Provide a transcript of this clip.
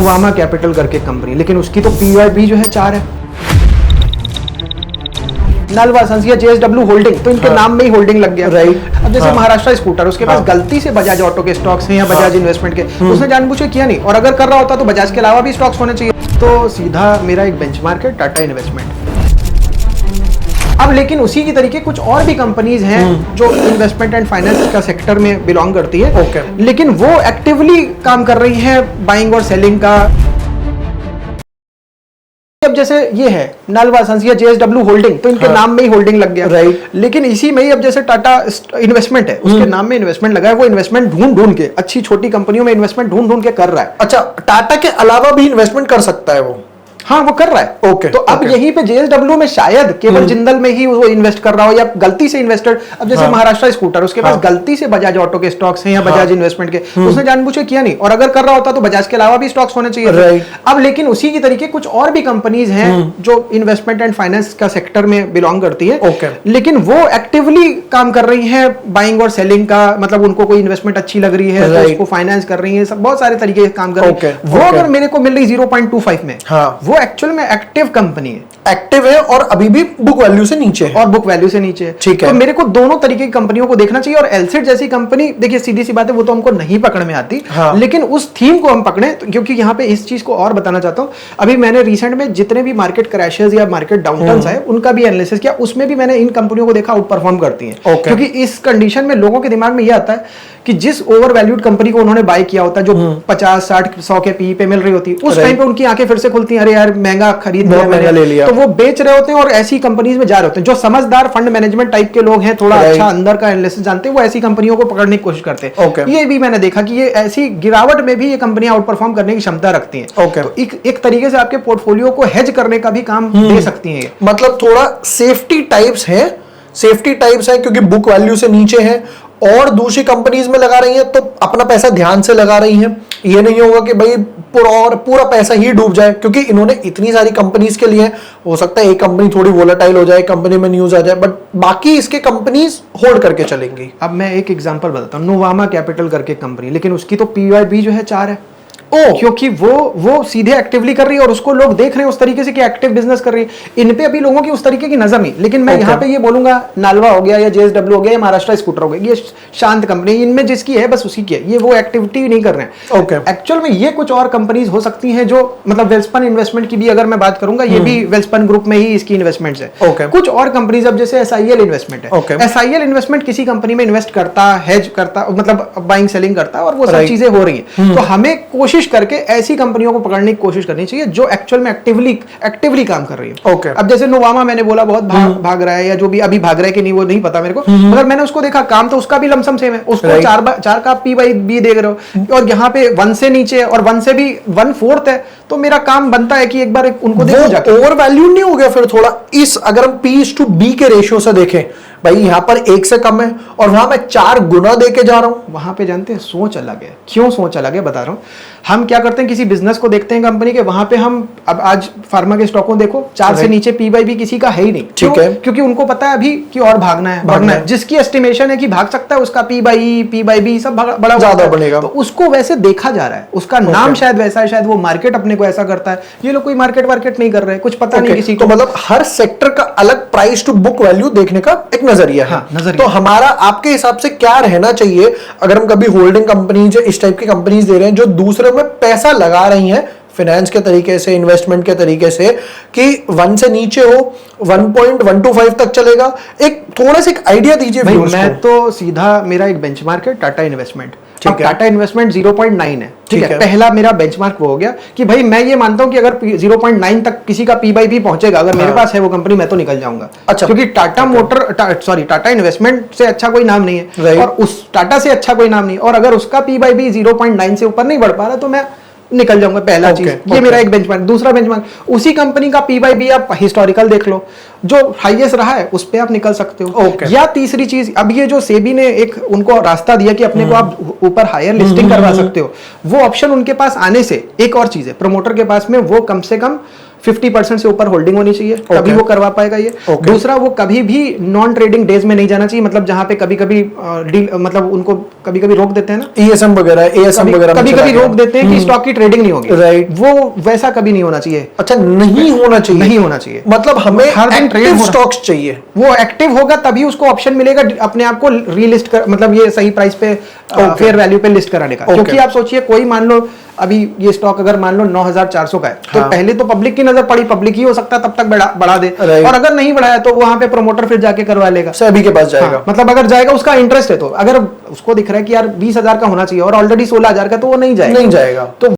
Nuvama capital करके company, लेकिन उसकी तो पीआईबी जो है 4 है। नलवा संसिया जेएसडब्ल्यू होल्डिंग, तो इनके नाम में ही होल्डिंग लग गया। राइट। अब जैसे महाराष्ट्र स्कूटर, उसके पास गलती से बजाज ऑटो के स्टॉक्स हैं या बजाज इन्वेस्टमेंट के, उसने जानबूझ के किया नहीं, और अगर कर रहा होता तो बजाज के अलावा भी स्टॉक्स होने चाहिए। तो सीधा मेरा एक बेंचमार्क है टाटा इन्वेस्टमेंट। अब लेकिन उसी की तरीके कुछ और भी कंपनीज हैं जो इन्वेस्टमेंट एंड फाइनेंस का सेक्टर में बिलोंग करती है, लेकिन वो एक्टिवली काम कर रही हैं बाइंग और सेलिंग का। अब जैसे ये है नलवा संसिया जेएसडब्ल्यू होल्डिंग, तो इनके नाम में ही होल्डिंग लग गया। राइट। लेकिन इसी में ही अब जैसे टाटा इन्वेस्टमेंट है, उसके नाम में इन्वेस्टमेंट लगा है, वो इन्वेस्टमेंट ढूंढ के अच्छी छोटी कंपनियों में इन्वेस्टमेंट ढूंढ के कर रहा है। अच्छा, टाटा के अलावा भी इन्वेस्टमेंट कर सकता है वो? हाँ, वो कर रहा है। ओके। तो अब यहीं पे जेएसडब्ल्यू में शायद केवल जिंदल में ही वो इन्वेस्ट कर रहा हो, या गलती से इन्वेस्टेड। अब जैसे महाराष्ट्र स्कूटर, उसके पास गलती से बजाज ऑटो के स्टॉक्स हैं या बजाज इन्वेस्टमेंट के, उसने जानबूझ के किया नहीं, और अगर कर रहा होता तो बजाज के अलावा भी स्टॉक्स होने चाहिए। अब लेकिन उसी की तरीके कुछ और भी कंपनीज हैं जो इन्वेस्टमेंट एंड फाइनेंस का सेक्टर में बिलोंग करती है, लेकिन वो एक्टिवली काम कर रही है बाइंग और सेलिंग का, मतलब उनको कोई इन्वेस्टमेंट अच्छी लग रही है तो उसको फाइनेंस कर रही है, सब बहुत सारे तरीके काम कर रही है। वो अगर मेरे को मिल रही 0.25 में, वो एक्चुअल में एक्टिव कंपनी है, एक्टिव है और अभी भी बुक वैल्यू से नीचे है, और बुक वैल्यू से नीचे है। ठीक है। तो मेरे को दोनों तरीके की कंपनियों को देखना चाहिए, और एलसेट जैसी कंपनी, देखिए सीधी सी बात है, वो तो हमको नहीं पकड़ में आती, लेकिन उस थीम को हम पकड़े, क्योंकि यहाँ पे इस चीज को और बताना चाहता हूँ। अभी मैंने रिसेंट में जितने भी मार्केट क्रैशेस या मार्केट डाउनटर्न्स है, उनका भी एनालिसिस किया, उसमें भी मैंने इन कंपनियों को देखा आउट परफॉर्म करती है। क्योंकि इस कंडीशन में लोगों के दिमाग में यह आता है कि जिस ओवर वैल्यूड कंपनी को उन्होंने बाय किया होता है, जो 50, 60, 100 के पी पे मिल रही होती है, उस टाइम पे उनकी आंखें फिर से खुलती हैं, अरे यार महंगा खरीद लिया, तो वो बेच रहे होते हैं और ऐसी कंपनीज में जा रहे होते हैं। जो समझदार फंड मैनेजमेंट टाइप के लोग हैं, थोड़ा अच्छा अंदर का एनालिसिस जानते हैं, वो ऐसी कंपनियों को पकड़ने की कोशिश करते हैं। ये भी मैंने देखा कि ये ऐसी गिरावट में भी ये कंपनियां आउट परफॉर्म करने की क्षमता रखती हैं। तो एक तरीके से आपके पोर्टफोलियो को हेज करने का भी काम दे सकती हैं। मतलब थोड़ा सेफ्टी टाइप्स है, क्योंकि बुक वैल्यू से नीचे है और दूसरी कंपनीज में लगा रही है, तो अपना पैसा ध्यान से लगा रही है। ये नहीं होगा कि भाई पूरा पैसा ही डूब जाए, क्योंकि इन्होंने इतनी सारी कंपनीज के लिए, हो सकता है एक कंपनी थोड़ी वोलेटाइल हो जाए, कंपनी में न्यूज आ जाए, बट बाकी इसके कंपनीज होल्ड करके चलेंगी। अब मैं एक एग्जांपल बताता हूँ, नोवामा कैपिटल करके कंपनी, लेकिन उसकी तो पीआईबी जो है 4 है। क्योंकि वो सीधे एक्टिवली कर रही है और उसको लोग देख रहे हैं उस तरीके से कि एक्टिव बिजनेस कर रही है। इन पे अभी लोगों की उस तरीके की नजर नहीं, लेकिन मैं यहाँ पे ये बोलूंगा, नालवा हो गया या जेएसडब्ल्यू हो गया या महाराष्ट्र स्कूटर हो गया, ये शांत कंपनी, इनमें जिसकी है बस उसी की है, ये वो एक्टिविटी नहीं कर रहे हैं। एक्चुअल में ये कुछ और कंपनीज हो सकती हैं जो, मतलब वेल्सपन इन्वेस्टमेंट की भी अगर मैं बात करूंगा, ये भी वेल्सपन ग्रुप में ही इसकी इन्वेस्टमेंट्स है। कुछ और कंपनीज, अब जैसे एसआईएल इन्वेस्टमेंट है, एसआईएल इन्वेस्टमेंट किसी कंपनी में इन्वेस्ट करता, हेज करता, मतलब बाइंग सेलिंग करता है, और वो सब चीजें हो रही है। तो हमें कोशिश करके ऐसी कंपनियों को पकड़ने की कोशिश करनी चाहिए जो एक्चुअल में एक्टिवली काम कर रही है। अब जैसे नोवामा मैंने बोला बहुत भाग रहा है, या जो भी अभी भाग रहा है कि नहीं वो नहीं पता मेरे को, मगर मैंने उसको देखा, काम तो उसका भी लमसम सेम है, उसको 4 का पी बाई बी देख रहे हो, और यहाँ पे 1 से नीचे और 1 से भी 1/4 है, तो मेरा काम बनता है कि एक बार उनको देखो जाके। ओवर वैल्यू नहीं हो गया फिर थोड़ा? इस अगर हम P/B के रेशियो से देखें, भाई यहाँ पर 1 से कम है और वहां मैं 4 गुना देके जा रहा हूं। वहां पे जानते हैं सोच अलग है। क्यों सोच अलग है बता रहा हूं। हम क्या करते हैं, किसी बिजनेस को देखते हैं कंपनी के, वहां पे हम, अब आज फार्मा के स्टॉक को देखो, 4 से नीचे पी/बी किसी का है ही नहीं। ठीक है, क्योंकि उनको पता है अभी कि और भागना है। जिसकी एस्टिमेशन है कि भाग सकता है, उसका पी/बी सब बड़ा ज्यादा बनेगा, तो उसको वैसे देखा जा रहा है, उसका नाम शायद वैसा है, शायद वो मार्केट अपने को ऐसा करता है। ये लोग कोई मार्केट नहीं कर रहे, कुछ पता नहीं किसी को। तो मतलब हर सेक्टर का अलग प्राइस टू बुक वैल्यू देखने का एक नजरिया है। तो हमारा आपके हिसाब से क्या रहना चाहिए अगर हम कभी होल्डिंग कंपनीज, इस टाइप की कंपनीज दे रहे हैं जो दूसरे में पैसा लगा रही हैं फाइनेंस के तरीके से, इन्वेस्टमेंट के तरीके से, कि 1 से नीचे हो, 1.125 तक चलेगा, एक थोड़ा सा एक आइडिया दीजिए। मैं तो सीधा, मेरा एक बेंचमार्क है टाटा इन्वेस्टमेंट। टाटा इन्वेस्टमेंट 0.9 है, ठीक है। पहला मेरा बेंचमार्क वो हो गया कि भाई मैं ये मानता हूं कि अगर 0.9 तक किसी का पी/बी पहुंचेगा, अगर मेरे पास है वो कंपनी, मैं तो निकल जाऊंगा। अच्छा, क्योंकि टाटा इन्वेस्टमेंट से अच्छा कोई नाम नहीं है, और उस टाटा से अच्छा कोई नाम नहीं, और अगर उसका पी/बी 0.9 से ऊपर नहीं बढ़ पा रहा तो मैं निकल जाऊंगा। पहला चीज ये मेरा एक बेंचमार्क। दूसरा बेंचमार्क, उसी कंपनी का पी/बी आप हिस्टोरिकल देख लो, जो हाईएस्ट रहा है उस पे आप निकल सकते हो। या तीसरी चीज, अब ये जो सेबी ने एक उनको रास्ता दिया कि अपने को आप ऊपर हायर लिस्टिंग करवा सकते हो, वो ऑप्शन उनके पास आने से एक और चीज है, प्रमोटर के पास में वो कम से कम 50% से ऊपर होल्डिंग होनी चाहिए, तभी वो करवा पाएगा ये। दूसरा, वो कभी भी नॉन ट्रेडिंग डेज में नहीं जाना चाहिए, मतलब जहां पे कभी कभी डील, मतलब उनको कभी कभी रोक देते हैं ना, ESM वगैरह, ASM वगैरह, कभी कभी रोक देते हैं कि स्टॉक की ट्रेडिंग नहीं होगी, राइट, वो वैसा कभी नहीं होना चाहिए। अच्छा, नहीं होना चाहिए, नहीं होना चाहिए, मतलब हमें हर दिन एक्टिव स्टॉक्स चाहिए। वो एक्टिव होगा तभी उसको ऑप्शन मिलेगा अपने आप को रीलिस्ट कर, मतलब ये सही प्राइस पे फेयर वैल्यू पे लिस्ट कराने का। क्योंकि आप सोचिए, कोई मान लो अभी ये स्टॉक अगर मान लो 9400 का है, तो पहले तो पब्लिक की नजर पड़ी, पब्लिक ही हो सकता है तब तक बढ़ा दे, और अगर नहीं बढ़ाया तो वहां पे प्रमोटर फिर जाके करवा लेगा, सेबी के पास जाएगा। मतलब अगर जाएगा, उसका इंटरेस्ट है, तो अगर उसको दिख रहा है कि यार 20,000 का होना चाहिए और ऑलरेडी 16,000 का, तो वो नहीं जाएगा। नहीं जाएगा। तो